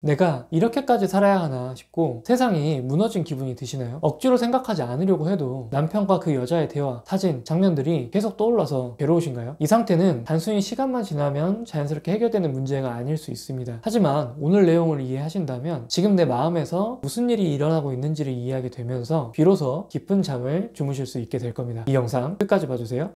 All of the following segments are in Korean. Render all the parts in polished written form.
내가 이렇게까지 살아야 하나 싶고 세상이 무너진 기분이 드시나요? 억지로 생각하지 않으려고 해도 남편과 그 여자의 대화, 사진, 장면들이 계속 떠올라서 괴로우신가요? 이 상태는 단순히 시간만 지나면 자연스럽게 해결되는 문제가 아닐 수 있습니다. 하지만 오늘 내용을 이해하신다면 지금 내 마음에서 무슨 일이 일어나고 있는지를 이해하게 되면서 비로소 깊은 잠을 주무실 수 있게 될 겁니다. 이 영상 끝까지 봐주세요.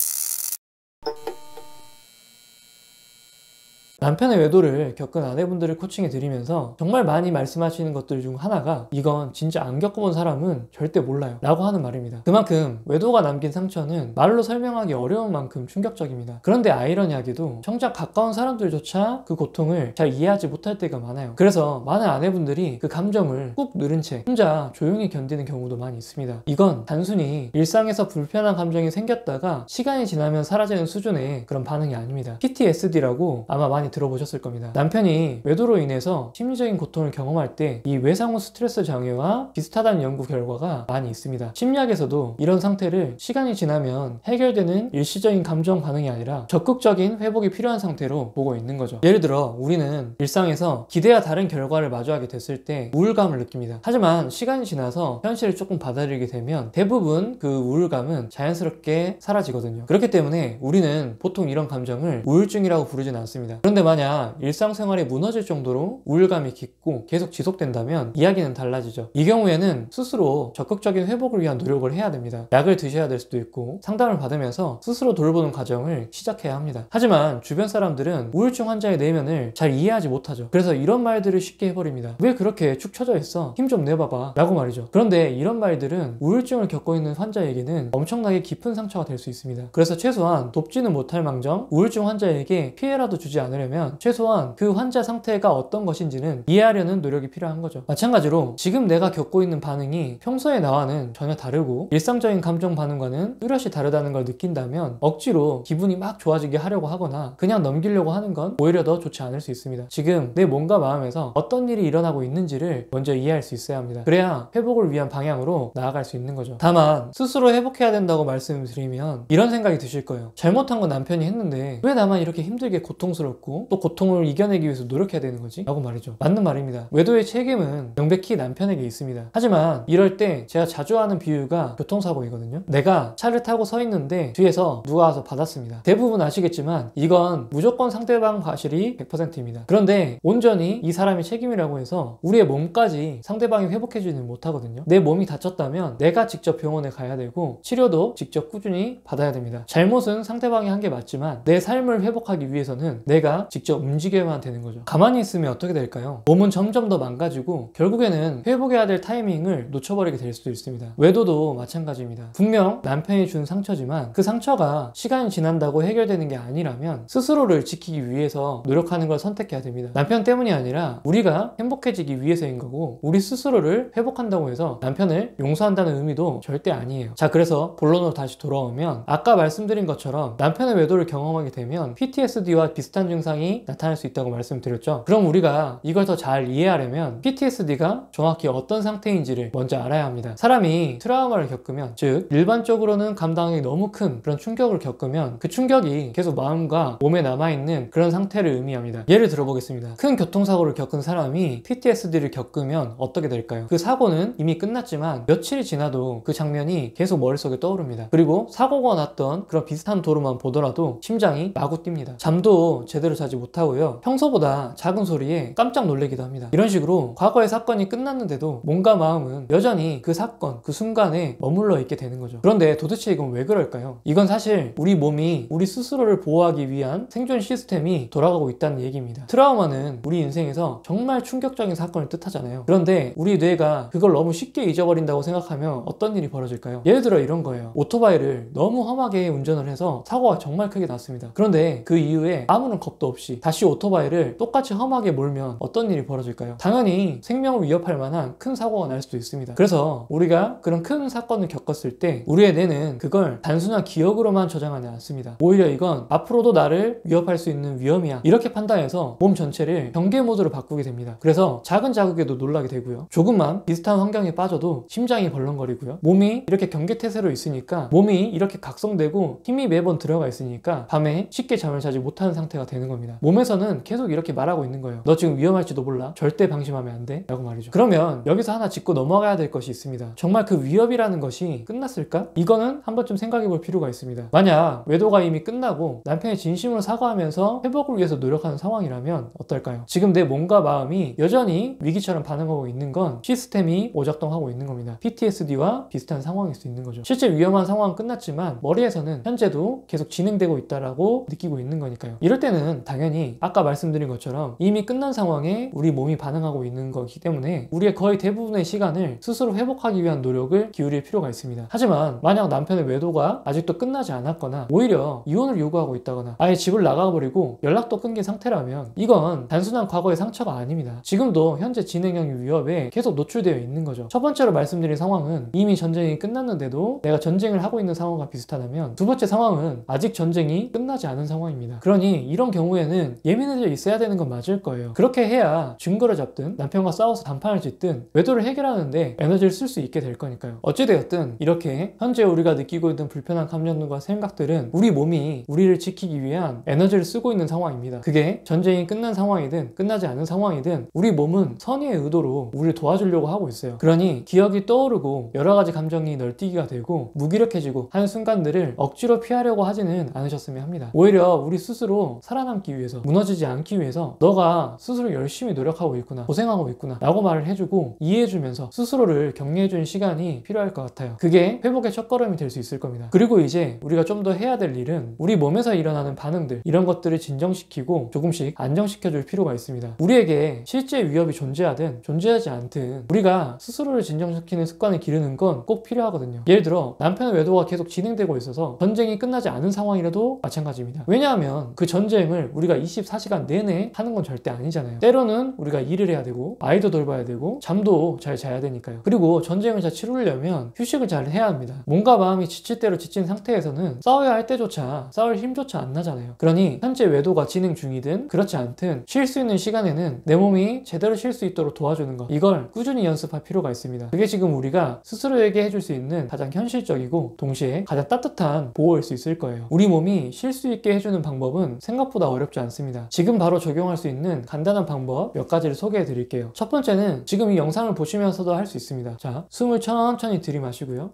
남편의 외도를 겪은 아내분들을 코칭해 드리면서 정말 많이 말씀하시는 것들 중 하나가 이건 진짜 안 겪어본 사람은 절대 몰라요 라고 하는 말입니다. 그만큼 외도가 남긴 상처는 말로 설명하기 어려운 만큼 충격적입니다. 그런데 아이러니하게도 정작 가까운 사람들조차 그 고통을 잘 이해하지 못할 때가 많아요. 그래서 많은 아내분들이 그 감정을 꾹 누른 채 혼자 조용히 견디는 경우도 많이 있습니다. 이건 단순히 일상에서 불편한 감정이 생겼다가 시간이 지나면 사라지는 수준의 그런 반응이 아닙니다. PTSD라고 아마 많이 들어보셨을 겁니다. 남편이 외도로 인해서 심리적인 고통을 경험할 때 이 외상후 스트레스 장애와 비슷하다는 연구 결과가 많이 있습니다. 심리학에서도 이런 상태를 시간이 지나면 해결되는 일시적인 감정 반응이 아니라 적극적인 회복이 필요한 상태로 보고 있는 거죠. 예를 들어 우리는 일상에서 기대와 다른 결과를 마주하게 됐을 때 우울감을 느낍니다. 하지만 시간이 지나서 현실을 조금 받아들이게 되면 대부분 그 우울감은 자연스럽게 사라지거든요. 그렇기 때문에 우리는 보통 이런 감정을 우울증이라고 부르진 않습니다. 그런데 만약 일상생활이 무너질 정도로 우울감이 깊고 계속 지속된다면 이야기는 달라지죠. 이 경우에는 스스로 적극적인 회복을 위한 노력을 해야 됩니다. 약을 드셔야 될 수도 있고 상담을 받으면서 스스로 돌보는 과정을 시작해야 합니다. 하지만 주변 사람들은 우울증 환자의 내면을 잘 이해하지 못하죠. 그래서 이런 말들을 쉽게 해버립니다. 왜 그렇게 축 처져 있어? 힘 좀 내봐봐 라고 말이죠. 그런데 이런 말들은 우울증을 겪고 있는 환자에게는 엄청나게 깊은 상처가 될 수 있습니다. 그래서 최소한 돕지는 못할 망정 우울증 환자에게 피해라도 주지 않으려면 최소한 그 환자 상태가 어떤 것인지는 이해하려는 노력이 필요한 거죠. 마찬가지로 지금 내가 겪고 있는 반응이 평소의 나와는 전혀 다르고 일상적인 감정 반응과는 뚜렷이 다르다는 걸 느낀다면 억지로 기분이 막 좋아지게 하려고 하거나 그냥 넘기려고 하는 건 오히려 더 좋지 않을 수 있습니다. 지금 내 몸과 마음에서 어떤 일이 일어나고 있는지를 먼저 이해할 수 있어야 합니다. 그래야 회복을 위한 방향으로 나아갈 수 있는 거죠. 다만 스스로 회복해야 된다고 말씀드리면 이런 생각이 드실 거예요. 잘못한 건 남편이 했는데 왜 나만 이렇게 힘들게 고통스럽고 또 고통을 이겨내기 위해서 노력해야 되는 거지? 라고 말이죠. 맞는 말입니다. 외도의 책임은 명백히 남편에게 있습니다. 하지만 이럴 때 제가 자주 하는 비유가 교통사고이거든요. 내가 차를 타고 서 있는데 뒤에서 누가 와서 받았습니다. 대부분 아시겠지만 이건 무조건 상대방 과실이 100%입니다. 그런데 온전히 이 사람의 책임이라고 해서 우리의 몸까지 상대방이 회복해주지는 못하거든요. 내 몸이 다쳤다면 내가 직접 병원에 가야 되고 치료도 직접 꾸준히 받아야 됩니다. 잘못은 상대방이 한 게 맞지만 내 삶을 회복하기 위해서는 내가 직접 움직여야만 되는 거죠. 가만히 있으면 어떻게 될까요? 몸은 점점 더 망가지고 결국에는 회복해야 될 타이밍을 놓쳐버리게 될 수도 있습니다. 외도도 마찬가지입니다. 분명 남편이 준 상처지만 그 상처가 시간이 지난다고 해결되는 게 아니라면 스스로를 지키기 위해서 노력하는 걸 선택해야 됩니다. 남편 때문이 아니라 우리가 행복해지기 위해서인 거고 우리 스스로를 회복한다고 해서 남편을 용서한다는 의미도 절대 아니에요. 자, 그래서 본론으로 다시 돌아오면 아까 말씀드린 것처럼 남편의 외도를 경험하게 되면 PTSD와 비슷한 증상이 나타날 수 있다고 말씀드렸죠. 그럼 우리가 이걸 더 잘 이해하려면 PTSD가 정확히 어떤 상태인지를 먼저 알아야 합니다. 사람이 트라우마를 겪으면, 즉 일반적으로는 감당하기 너무 큰 그런 충격을 겪으면 그 충격이 계속 마음과 몸에 남아있는 그런 상태를 의미합니다. 예를 들어보겠습니다. 큰 교통사고를 겪은 사람이 PTSD를 겪으면 어떻게 될까요? 그 사고는 이미 끝났지만 며칠이 지나도 그 장면이 계속 머릿속에 떠오릅니다. 그리고 사고가 났던 그런 비슷한 도로만 보더라도 심장이 마구 뜁니다. 잠도 제대로 자지 못하고요. 평소보다 작은 소리에 깜짝 놀라기도 합니다. 이런 식으로 과거의 사건이 끝났는데도 몸과 마음은 여전히 그 사건, 그 순간에 머물러 있게 되는 거죠. 그런데 도대체 이건 왜 그럴까요? 이건 사실 우리 몸이 우리 스스로를 보호하기 위한 생존 시스템이 돌아가고 있다는 얘기입니다. 트라우마는 우리 인생에서 정말 충격적인 사건을 뜻하잖아요. 그런데 우리 뇌가 그걸 너무 쉽게 잊어버린다고 생각하면 어떤 일이 벌어질까요? 예를 들어 이런 거예요. 오토바이를 너무 험하게 운전을 해서 사고가 정말 크게 났습니다. 그런데 그 이후에 아무런 겁도 없이 다시 오토바이를 똑같이 험하게 몰면 어떤 일이 벌어질까요? 당연히 생명을 위협할 만한 큰 사고가 날 수도 있습니다. 그래서 우리가 그런 큰 사건을 겪었을 때 우리의 뇌는 그걸 단순한 기억으로만 저장하지 않습니다. 오히려 이건 앞으로도 나를 위협할 수 있는 위험이야 이렇게 판단해서 몸 전체를 경계 모드로 바꾸게 됩니다. 그래서 작은 자극에도 놀라게 되고요. 조금만 비슷한 환경에 빠져도 심장이 벌렁거리고요. 몸이 이렇게 경계태세로 있으니까 몸이 이렇게 각성되고 힘이 매번 들어가 있으니까 밤에 쉽게 잠을 자지 못하는 상태가 되는 겁니다. 겁니다. 몸에서는 계속 이렇게 말하고 있는 거예요. 너 지금 위험할지도 몰라. 절대 방심하면 안 돼. 라고 말이죠. 그러면 여기서 하나 짚고 넘어가야 될 것이 있습니다. 정말 그 위협이라는 것이 끝났을까? 이거는 한 번쯤 생각해 볼 필요가 있습니다. 만약 외도가 이미 끝나고 남편이 진심으로 사과하면서 회복을 위해서 노력하는 상황이라면 어떨까요? 지금 내 몸과 마음이 여전히 위기처럼 반응하고 있는 건 시스템이 오작동하고 있는 겁니다. PTSD와 비슷한 상황일 수 있는 거죠. 실제 위험한 상황은 끝났지만 머리에서는 현재도 계속 진행되고 있다라고 느끼고 있는 거니까요. 이럴 때는 당연히 아까 말씀드린 것처럼 이미 끝난 상황에 우리 몸이 반응하고 있는 거기 때문에 우리의 거의 대부분의 시간을 스스로 회복하기 위한 노력을 기울일 필요가 있습니다. 하지만 만약 남편의 외도가 아직도 끝나지 않았거나 오히려 이혼을 요구하고 있다거나 아예 집을 나가버리고 연락도 끊긴 상태라면 이건 단순한 과거의 상처가 아닙니다. 지금도 현재 진행형 위협에 계속 노출되어 있는 거죠. 첫 번째로 말씀드린 상황은 이미 전쟁이 끝났는데도 내가 전쟁을 하고 있는 상황과 비슷하다면, 두 번째 상황은 아직 전쟁이 끝나지 않은 상황입니다. 그러니 이런 경우에는 예민해져 있어야 되는 건 맞을 거예요. 그렇게 해야 증거를 잡든 남편과 싸워서 단판을 짓든 외도를 해결하는데 에너지를 쓸 수 있게 될 거니까요. 어찌되었든 이렇게 현재 우리가 느끼고 있는 불편한 감정들과 생각들은 우리 몸이 우리를 지키기 위한 에너지를 쓰고 있는 상황입니다. 그게 전쟁이 끝난 상황이든 끝나지 않은 상황이든 우리 몸은 선의의 의도로 우리를 도와주려고 하고 있어요. 그러니 기억이 떠오르고 여러 가지 감정이 널뛰기가 되고 무기력해지고 하는 순간들을 억지로 피하려고 하지는 않으셨으면 합니다. 오히려 우리 스스로 살아남기 위해서, 무너지지 않기 위해서 너가 스스로 열심히 노력하고 있구나, 고생하고 있구나 라고 말을 해주고 이해해주면서 스스로를 격려해주는 시간이 필요할 것 같아요. 그게 회복의 첫걸음이 될 수 있을 겁니다. 그리고 이제 우리가 좀 더 해야 될 일은 우리 몸에서 일어나는 반응들, 이런 것들을 진정시키고 조금씩 안정시켜줄 필요가 있습니다. 우리에게 실제 위협이 존재하든 존재하지 않든 우리가 스스로를 진정시키는 습관을 기르는 건 꼭 필요하거든요. 예를 들어 남편의 외도가 계속 진행되고 있어서 전쟁이 끝나지 않은 상황이라도 마찬가지입니다. 왜냐하면 그 전쟁을 우리가 24시간 내내 하는 건 절대 아니잖아요. 때로는 우리가 일을 해야 되고 아이도 돌봐야 되고 잠도 잘 자야 되니까요. 그리고 전쟁을 잘 치르려면 휴식을 잘 해야 합니다. 몸과 마음이 지칠 대로 지친 상태에서는 싸워야 할 때조차 싸울 힘조차 안 나잖아요. 그러니 현재 외도가 진행 중이든 그렇지 않든 쉴 수 있는 시간에는 내 몸이 제대로 쉴 수 있도록 도와주는 것, 이걸 꾸준히 연습할 필요가 있습니다. 그게 지금 우리가 스스로에게 해줄 수 있는 가장 현실적이고 동시에 가장 따뜻한 보호일 수 있을 거예요. 우리 몸이 쉴 수 있게 해주는 방법은 생각보다 어렵지 않습니다. 지금 바로 적용할 수 있는 간단한 방법 몇 가지를 소개해 드릴게요. 첫 번째는 지금 이 영상을 보시면서도 할 수 있습니다. 자, 숨을 천천히 들이마시고요.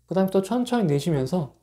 그 다음에 또 천천히 내쉬면서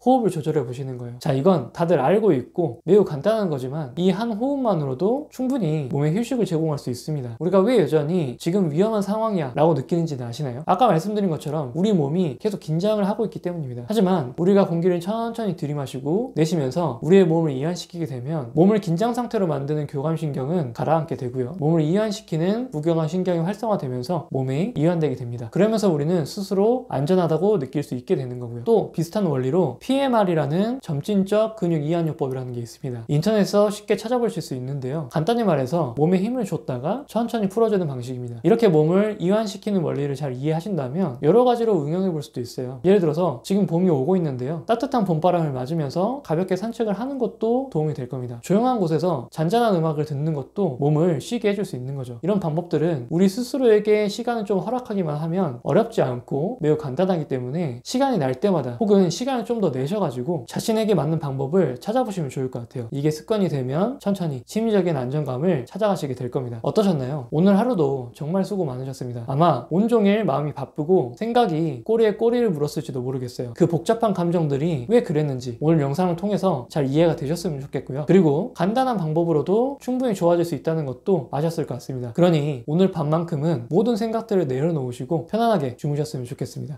호흡을 조절해 보시는 거예요. 자, 이건 다들 알고 있고 매우 간단한 거지만 이 한 호흡만으로도 충분히 몸에 휴식을 제공할 수 있습니다. 우리가 왜 여전히 지금 위험한 상황이야 라고 느끼는지는 아시나요? 아까 말씀드린 것처럼 우리 몸이 계속 긴장을 하고 있기 때문입니다. 하지만 우리가 공기를 천천히 들이마시고 내쉬면서 우리의 몸을 이완시키게 되면 몸을 긴장 상태로 만드는 교감신경은 가라앉게 되고요. 몸을 이완시키는 부경화 신경이 활성화되면서 몸이 이완되게 됩니다. 그러면서 우리는 스스로 안전하다고 느낄 수 있게 되는 거고요. 또 비슷한 원리로 PMR이라는 점진적 근육 이완요법이라는 게 있습니다. 인터넷에서 쉽게 찾아보실 수 있는데요. 간단히 말해서 몸에 힘을 줬다가 천천히 풀어주는 방식입니다. 이렇게 몸을 이완시키는 원리를 잘 이해하신다면 여러 가지로 응용해 볼 수도 있어요. 예를 들어서 지금 봄이 오고 있는데요. 따뜻한 봄바람을 맞으면서 가볍게 산책을 하는 것도 도움이 될 겁니다. 조용한 곳에서 잔잔한 음악을 듣는 것도 몸을 쉬게 해줄 수 있는 거죠. 이런 방법들은 우리 스스로에게 시간을 좀 허락하기만 하면 어렵지 않고 매우 간단하기 때문에 시간이 날 때마다 혹은 시간을 좀 더 내셔가지고 자신에게 맞는 방법을 찾아보시면 좋을 것 같아요. 이게 습관이 되면 천천히 심리적인 안정감을 찾아가시게 될 겁니다. 어떠셨나요? 오늘 하루도 정말 수고 많으셨습니다. 아마 온종일 마음이 바쁘고 생각이 꼬리에 꼬리를 물었을지도 모르겠어요. 그 복잡한 감정들이 왜 그랬는지 오늘 영상을 통해서 잘 이해가 되셨으면 좋겠고요. 그리고 간단한 방법으로도 충분히 좋아질 수 있다는 것도 아셨을 것 같습니다. 그러니 오늘 밤만큼은 모든 생각들을 내려놓으시고 편안하게 주무셨으면 좋겠습니다.